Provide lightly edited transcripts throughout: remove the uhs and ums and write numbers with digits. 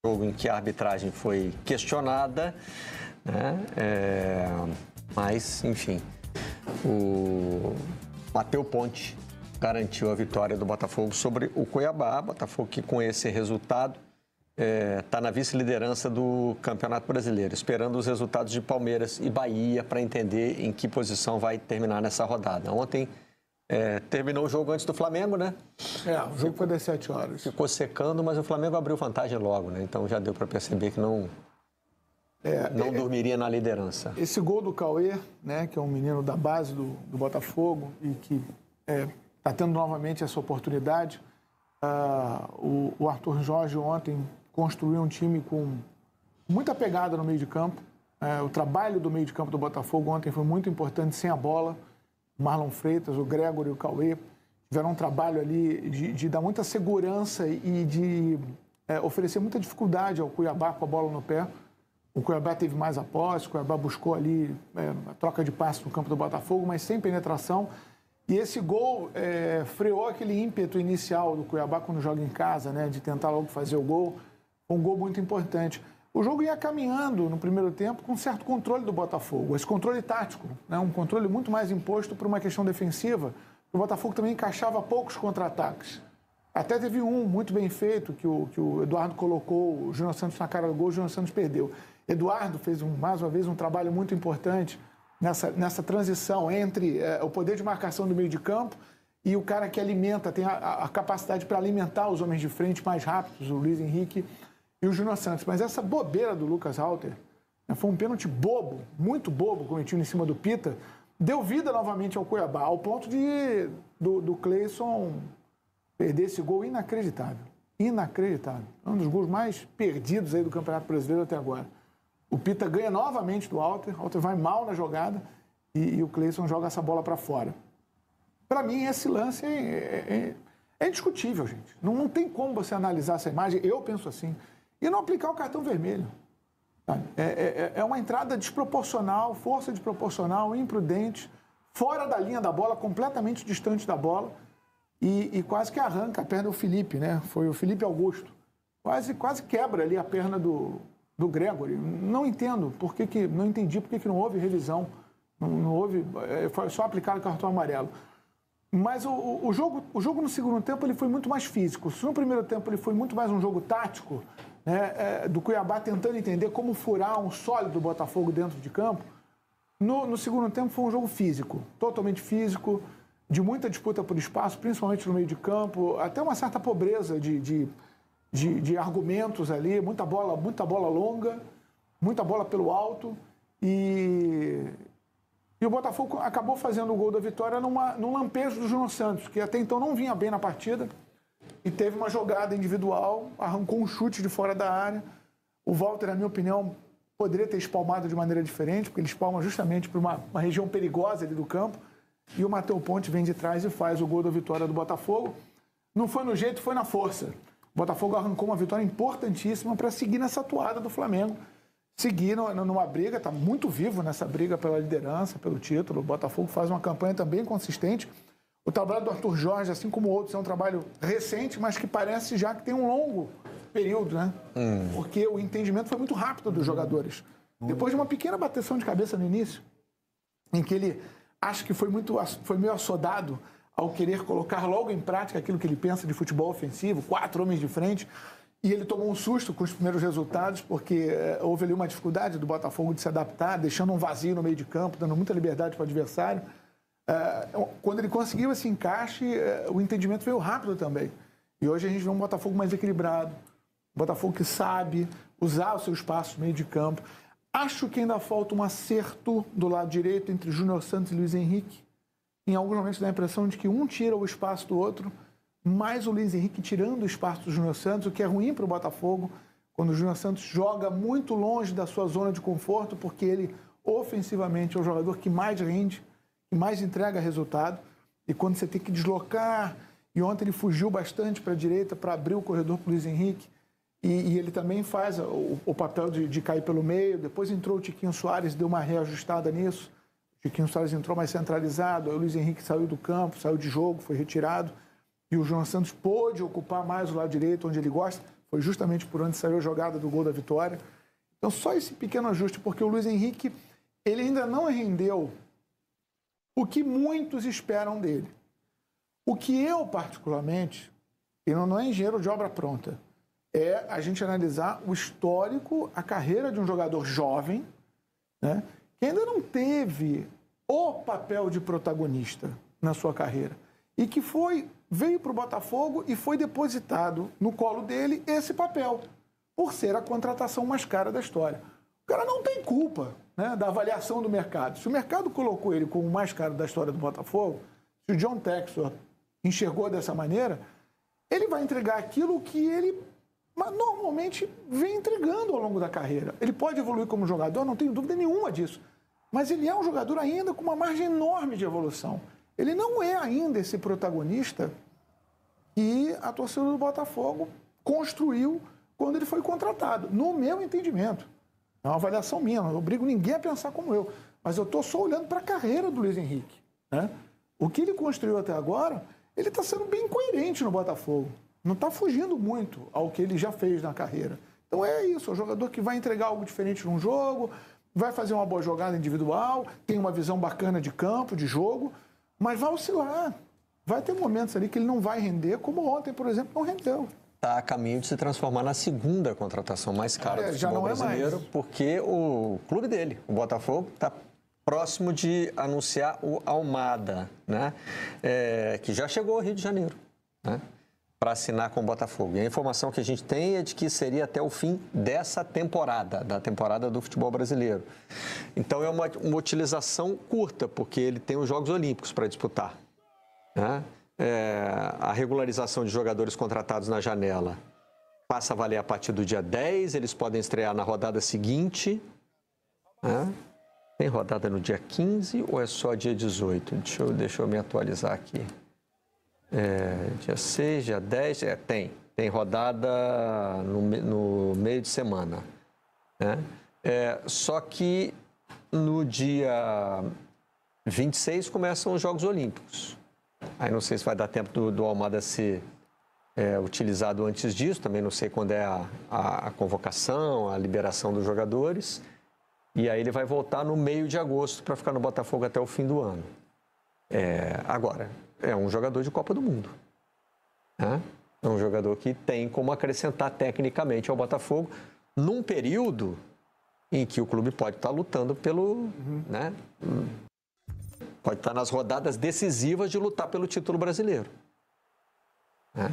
jogo em que a arbitragem foi questionada, né? Mas, enfim, o Matheus Ponte garantiu a vitória do Botafogo sobre o Cuiabá. Botafogo que com esse resultado está na vice-liderança do Campeonato Brasileiro, esperando os resultados de Palmeiras e Bahia para entender em que posição vai terminar nessa rodada. Ontem terminou o jogo antes do Flamengo, né? O jogo foi das 7 horas. Ficou secando, mas o Flamengo abriu vantagem logo, né? Então já deu para perceber que não dormiria na liderança. Esse gol do Cauê, né, que é um menino da base do Botafogo e que está tendo novamente essa oportunidade. O Arthur Jorge ontem construiu um time com muita pegada no meio de campo. O trabalho do meio de campo do Botafogo ontem foi muito importante sem a bola. Marlon Freitas, o Gregory e o Cauê tiveram um trabalho ali de dar muita segurança e de oferecer muita dificuldade ao Cuiabá com a bola no pé. O Cuiabá teve mais a posse, o Cuiabá buscou ali a troca de passes no campo do Botafogo, mas sem penetração. E esse gol freou aquele ímpeto inicial do Cuiabá quando joga em casa, né, de tentar logo fazer o gol. Um gol muito importante. O jogo ia caminhando no primeiro tempo com um certo controle do Botafogo. Esse controle tático, né, um controle muito mais imposto por uma questão defensiva. O Botafogo também encaixava poucos contra-ataques. Até teve um muito bem feito que o Eduardo colocou o Júnior Santos na cara do gol, o Júnior Santos perdeu. Eduardo fez mais uma vez um trabalho muito importante nessa transição entre o poder de marcação do meio de campo e o cara que alimenta, tem a capacidade para alimentar os homens de frente mais rápidos, o Luiz Henrique e o Júnior Santos. Mas essa bobeira do Lucas Halter, né, foi um pênalti bobo, muito bobo, cometido em cima do Pita, deu vida novamente ao Cuiabá, ao ponto do Cleison perder esse gol inacreditável. Inacreditável. É um dos gols mais perdidos aí do Campeonato Brasileiro até agora. O Pita ganha novamente do Halter, o Halter vai mal na jogada e o Cleison joga essa bola para fora. Para mim, esse lance é indiscutível, gente. Não tem como você analisar essa imagem, eu penso assim, e não aplicar o cartão vermelho. Sabe? É uma entrada desproporcional, força desproporcional, imprudente, fora da linha da bola, completamente distante da bola e quase que arranca a perna do Felipe, né? Foi o Felipe Augusto. Quase quebra ali a perna do Gregory. Não entendo não entendi por que não houve revisão, não houve, foi só aplicar o cartão amarelo. Mas o jogo no segundo tempo ele foi muito mais físico. Se no primeiro tempo ele foi muito mais um jogo tático, né, do Cuiabá tentando entender como furar um sólido Botafogo dentro de campo, no segundo tempo foi um jogo físico, totalmente físico, de muita disputa por espaço, principalmente no meio de campo, até uma certa pobreza de argumentos ali, muita bola longa, muita bola pelo alto e o Botafogo acabou fazendo o gol da vitória num lampejo do Júnior Santos, que até então não vinha bem na partida e teve uma jogada individual, arrancou um chute de fora da área. O Walter, na minha opinião, poderia ter espalmado de maneira diferente, porque ele espalma justamente para uma região perigosa ali do campo, e o Matheus Ponte vem de trás e faz o gol da vitória do Botafogo. Não foi no jeito, foi na força. O Botafogo arrancou uma vitória importantíssima para seguir nessa atuada do Flamengo. Seguir numa briga, está muito vivo nessa briga pela liderança, pelo título. O Botafogo faz uma campanha também consistente. O trabalho do Arthur Jorge, assim como outros, é um trabalho recente, mas que parece já que tem um longo período, né? Porque o entendimento foi muito rápido dos jogadores. Depois de uma pequena bateção de cabeça no início, em que ele acha que foi meio assodado ao querer colocar logo em prática aquilo que ele pensa de futebol ofensivo, 4 homens de frente. E ele tomou um susto com os primeiros resultados, porque houve ali uma dificuldade do Botafogo de se adaptar, deixando um vazio no meio de campo, dando muita liberdade para o adversário. Quando ele conseguiu esse encaixe, o entendimento veio rápido também. E hoje a gente vê um Botafogo mais equilibrado, um Botafogo que sabe usar o seu espaço no meio de campo. Acho que ainda falta um acerto do lado direito entre Júnior Santos e Luiz Henrique. Em alguns momentos dá a impressão de que um tira o espaço do outro, mais o Luiz Henrique tirando o espaço do Júnior Santos, o que é ruim para o Botafogo, quando o Júnior Santos joga muito longe da sua zona de conforto, porque ele, ofensivamente, é o jogador que mais rende, que mais entrega resultado, e quando você tem que deslocar, e ontem ele fugiu bastante para a direita para abrir o corredor para o Luiz Henrique, e ele também faz o papel de cair pelo meio. Depois entrou o Tiquinho Soares, deu uma reajustada nisso, o Tiquinho Soares entrou mais centralizado, aí o Luiz Henrique saiu do campo, saiu de jogo, foi retirado, e o Júnior Santos pôde ocupar mais o lado direito, onde ele gosta, foi justamente por onde saiu a jogada do gol da vitória. Então, só esse pequeno ajuste, porque o Luiz Henrique, ele ainda não rendeu o que muitos esperam dele. O que eu, particularmente, e não é engenheiro de obra pronta, é a gente analisar o histórico, a carreira de um jogador jovem, né, que ainda não teve o papel de protagonista na sua carreira e que veio para o Botafogo e foi depositado no colo dele esse papel, por ser a contratação mais cara da história. O cara não tem culpa, né, da avaliação do mercado. Se o mercado colocou ele como o mais caro da história do Botafogo, se o John Textor enxergou dessa maneira, ele vai entregar aquilo que ele normalmente vem entregando ao longo da carreira. Ele pode evoluir como jogador, não tenho dúvida nenhuma disso. Mas ele é um jogador ainda com uma margem enorme de evolução. Ele não é ainda esse protagonista que a torcida do Botafogo construiu quando ele foi contratado, no meu entendimento. É uma avaliação minha, não obrigo ninguém a pensar como eu. Mas eu estou só olhando para a carreira do Luiz Henrique, né? O que ele construiu até agora, ele está sendo bem coerente no Botafogo. Não está fugindo muito ao que ele já fez na carreira. Então é isso, é um jogador que vai entregar algo diferente num jogo, vai fazer uma boa jogada individual, tem uma visão bacana de campo, de jogo, mas vai oscilar. Vai ter momentos ali que ele não vai render, como ontem, por exemplo, não rendeu. Está a caminho de se transformar na segunda contratação mais cara do futebol brasileiro, porque o clube dele, o Botafogo, está próximo de anunciar o Almada, né? Que já chegou ao Rio de Janeiro, né, para assinar com o Botafogo. E a informação que a gente tem é de que seria até o fim dessa temporada, da temporada do futebol brasileiro. Então é uma utilização curta, porque ele tem os Jogos Olímpicos para disputar, né? A regularização de jogadores contratados na janela passa a valer a partir do dia 10, eles podem estrear na rodada seguinte, né? Tem rodada no dia 15 ou é só dia 18? Deixa eu me atualizar aqui. Dia 6, dia 10, tem rodada no meio de semana, né? Só que no dia 26 começam os Jogos Olímpicos. Aí não sei se vai dar tempo do Almada ser utilizado antes disso, também não sei quando é a convocação, a liberação dos jogadores. E aí ele vai voltar no meio de agosto para ficar no Botafogo até o fim do ano. Agora, é um jogador de Copa do Mundo, né? É um jogador que tem como acrescentar tecnicamente ao Botafogo num período em que o clube pode estar lutando pelo... né? Pode estar nas rodadas decisivas de lutar pelo título brasileiro, né?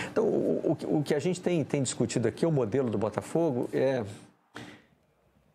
Então, o que a gente tem discutido aqui, o modelo do Botafogo,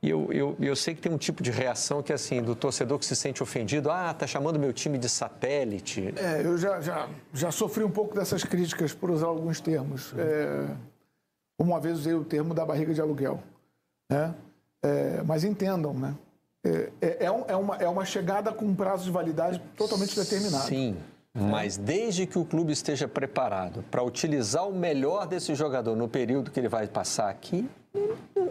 eu sei que tem um tipo de reação que é assim, do torcedor que se sente ofendido. Tá chamando meu time de satélite. Eu já sofri um pouco dessas críticas por usar alguns termos. Uma vez usei o termo da barriga de aluguel, né? Mas entendam, né? É uma chegada com um prazo de validade totalmente determinado. Sim, mas desde que o clube esteja preparado para utilizar o melhor desse jogador no período que ele vai passar aqui,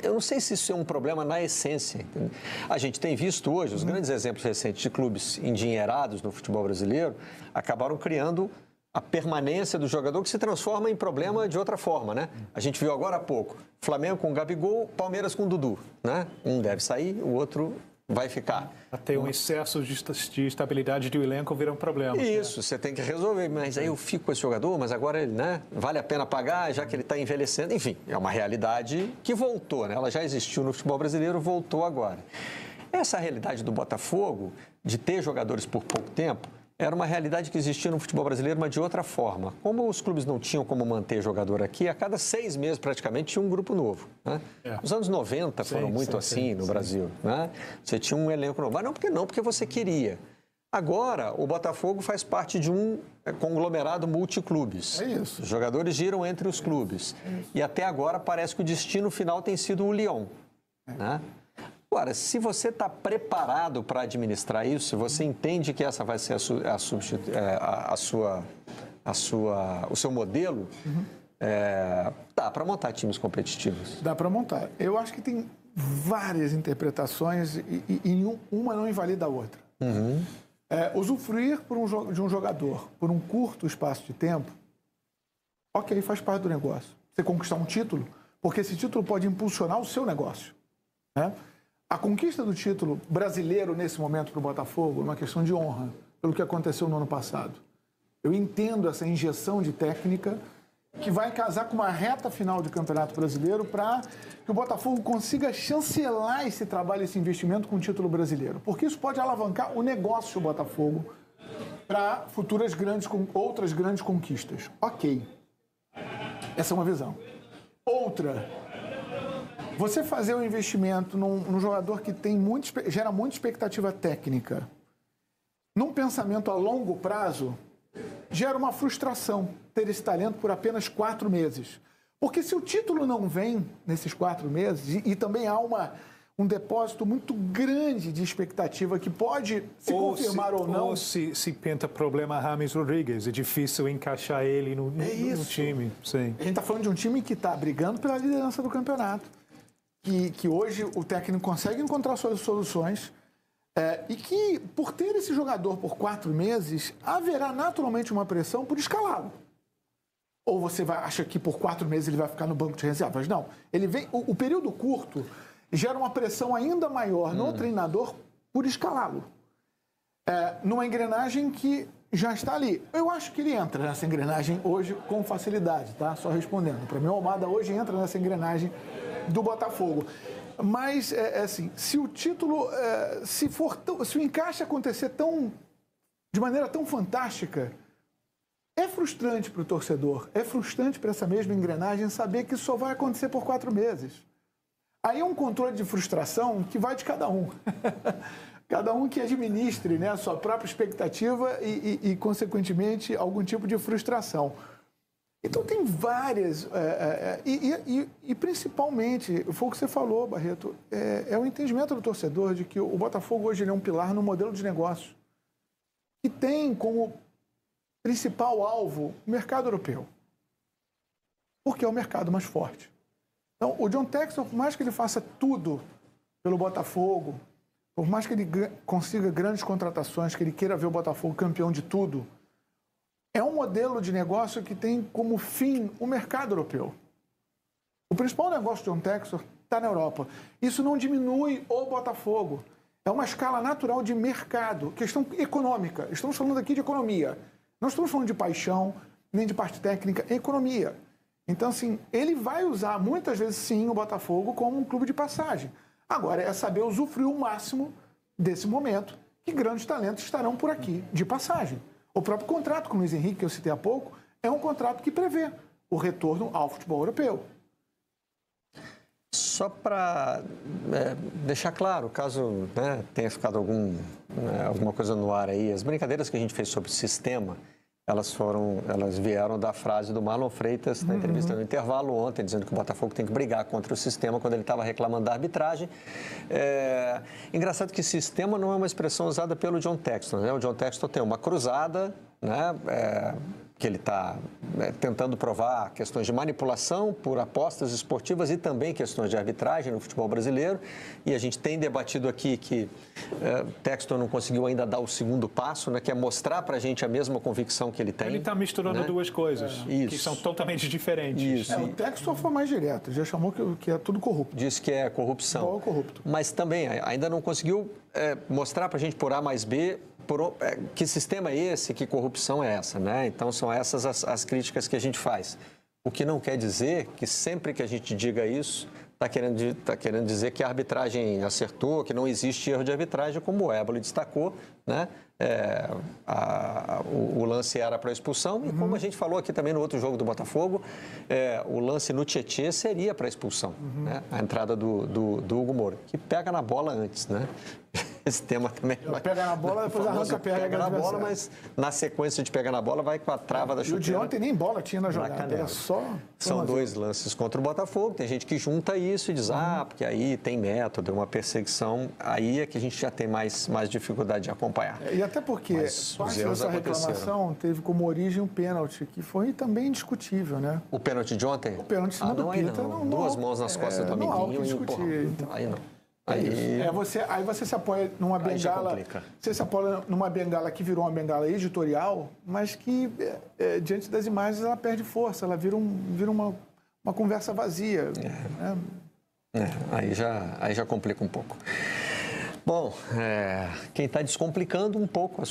eu não sei se isso é um problema na essência. Entendeu? A gente tem visto hoje, os grandes exemplos recentes de clubes endinheirados no futebol brasileiro acabaram criando a permanência do jogador que se transforma em problema de outra forma, né? A gente viu agora há pouco, Flamengo com Gabigol, Palmeiras com Dudu, né? Um deve sair, o outro vai ficar. Até um excesso de estabilidade do elenco vira um problema. Isso, você tem que resolver. Mas aí eu fico com esse jogador, mas agora ele, né? Vale a pena pagar, já que ele está envelhecendo. Enfim, é uma realidade que voltou, né? Ela já existiu no futebol brasileiro, voltou agora. Essa realidade do Botafogo, de ter jogadores por pouco tempo, era uma realidade que existia no futebol brasileiro, mas de outra forma. Como os clubes não tinham como manter jogador aqui, a cada 6 meses praticamente tinha um grupo novo, né? Os anos 90 foram muito assim no Brasil, né? Você tinha um elenco novo. Mas não porque você queria. Agora, o Botafogo faz parte de um conglomerado multiclubes. É isso. Os jogadores giram entre os clubes. E até agora parece que o destino final tem sido o Lyon, né? Agora, se você está preparado para administrar isso, se você entende que essa vai ser o seu modelo, dá para montar times competitivos. Dá para montar. Eu acho que tem várias interpretações e uma não invalida a outra. Usufruir de um jogador por um curto espaço de tempo, ok, faz parte do negócio. você conquistar um título, porque esse título pode impulsionar o seu negócio, né? A conquista do título brasileiro nesse momento para o Botafogo é uma questão de honra, pelo que aconteceu no ano passado. Eu entendo essa injeção de técnica que vai casar com uma reta final de Campeonato Brasileiro para que o Botafogo consiga chancelar esse trabalho, esse investimento com o título brasileiro. Porque isso pode alavancar o negócio do Botafogo para futuras outras grandes conquistas. Ok. Essa é uma visão. Outra, você fazer um investimento num jogador que gera muita expectativa técnica, num pensamento a longo prazo, gera uma frustração ter esse talento por apenas 4 meses. Porque se o título não vem nesses 4 meses, e também há um depósito muito grande de expectativa que pode se confirmar ou não. Ou se pinta problema James Rodrigues, é difícil encaixar ele no time. Sim. A gente está falando de um time que está brigando pela liderança do campeonato, que hoje o técnico consegue encontrar suas soluções, e que, por ter esse jogador por 4 meses, haverá naturalmente uma pressão por escalá-lo. Ou você acha que por 4 meses ele vai ficar no banco de reservas? Não. Ele vem, o período curto gera uma pressão ainda maior no treinador por escalá-lo. Numa engrenagem que já está ali. Eu acho que ele entra nessa engrenagem hoje com facilidade, tá? Só respondendo. Para mim, o Almada hoje entra nessa engrenagem do Botafogo. Mas, assim, se o título, se o encaixe acontecer de maneira tão fantástica, é frustrante para o torcedor, é frustrante para essa mesma engrenagem saber que isso só vai acontecer por 4 meses. Aí é um controle de frustração que vai de cada um. Cada um que administre, né, a sua própria expectativa e, consequentemente, algum tipo de frustração. Então, tem várias... E principalmente, foi o que você falou, Barreto, é o entendimento do torcedor de que o Botafogo hoje ele é um pilar no modelo de negócio que tem como principal alvo o mercado europeu, porque é o mercado mais forte. Então, o John Textor, por mais que ele faça tudo pelo Botafogo, por mais que ele consiga grandes contratações, que ele queira ver o Botafogo campeão de tudo, é um modelo de negócio que tem como fim o mercado europeu. O principal negócio do John Textor está na Europa. Isso não diminui o Botafogo. É uma escala natural de mercado, questão econômica. Estamos falando aqui de economia. Não estamos falando de paixão, nem de parte técnica, é economia. Então, assim, ele vai usar muitas vezes, sim, o Botafogo como um clube de passagem. Agora, é saber usufruir o máximo desse momento, que grandes talentos estarão por aqui, de passagem. O próprio contrato com o Luiz Henrique, que eu citei há pouco, é um contrato que prevê o retorno ao futebol europeu. Só para deixar claro, caso tenha ficado alguma coisa no ar aí, as brincadeiras que a gente fez sobre o sistema, elas vieram da frase do Marlon Freitas na entrevista no intervalo ontem, dizendo que o Botafogo tem que brigar contra o sistema quando ele estava reclamando da arbitragem. Engraçado que sistema não é uma expressão usada pelo John Textor, né? O John Textor tem uma cruzada, né? Que ele está tentando provar questões de manipulação por apostas esportivas e também questões de arbitragem no futebol brasileiro. E a gente tem debatido aqui que Textor não conseguiu ainda dar o segundo passo, né, que é mostrar para a gente a mesma convicção que ele tem. Ele está misturando, né, duas coisas que são totalmente diferentes. O Textor foi mais direto, já chamou que é tudo corrupto. Disse que é corrupção. Corrupto. Mas também ainda não conseguiu mostrar para a gente por A mais B que sistema é esse, que corrupção é essa, né? Então, são essas as críticas que a gente faz. O que não quer dizer que sempre que a gente diga isso, está querendo dizer que a arbitragem acertou, que não existe erro de arbitragem, como o Éboli destacou, né? O lance era para expulsão e, como a gente falou aqui também no outro jogo do Botafogo, o lance no Tietê seria para expulsão, né? A entrada do Hugo Moura, que pega na bola antes, né? Esse tema também. Pega na bola, depois arranca, pega na bola, mas na sequência de pegar na bola vai com a trava da chuteira. E o de ontem nem bola tinha na jogada, era só... São 2 lances contra o Botafogo, tem gente que junta isso e diz, porque aí tem método, uma perseguição, aí é que a gente já tem mais dificuldade de acompanhar. E até porque parte dessa reclamação teve como origem um pênalti, que foi também indiscutível, né? O pênalti de ontem? O pênalti em cima do Pita. Não. 2 mãos nas costas do amiguinho. Não há o que discutir. Então, aí não. Aí você se apoia numa bengala. Você se apoia numa bengala que virou uma bengala editorial, mas que, diante das imagens, ela perde força, ela vira uma uma conversa vazia. Né? Aí já complica um pouco. Bom, quem está descomplicando um pouco a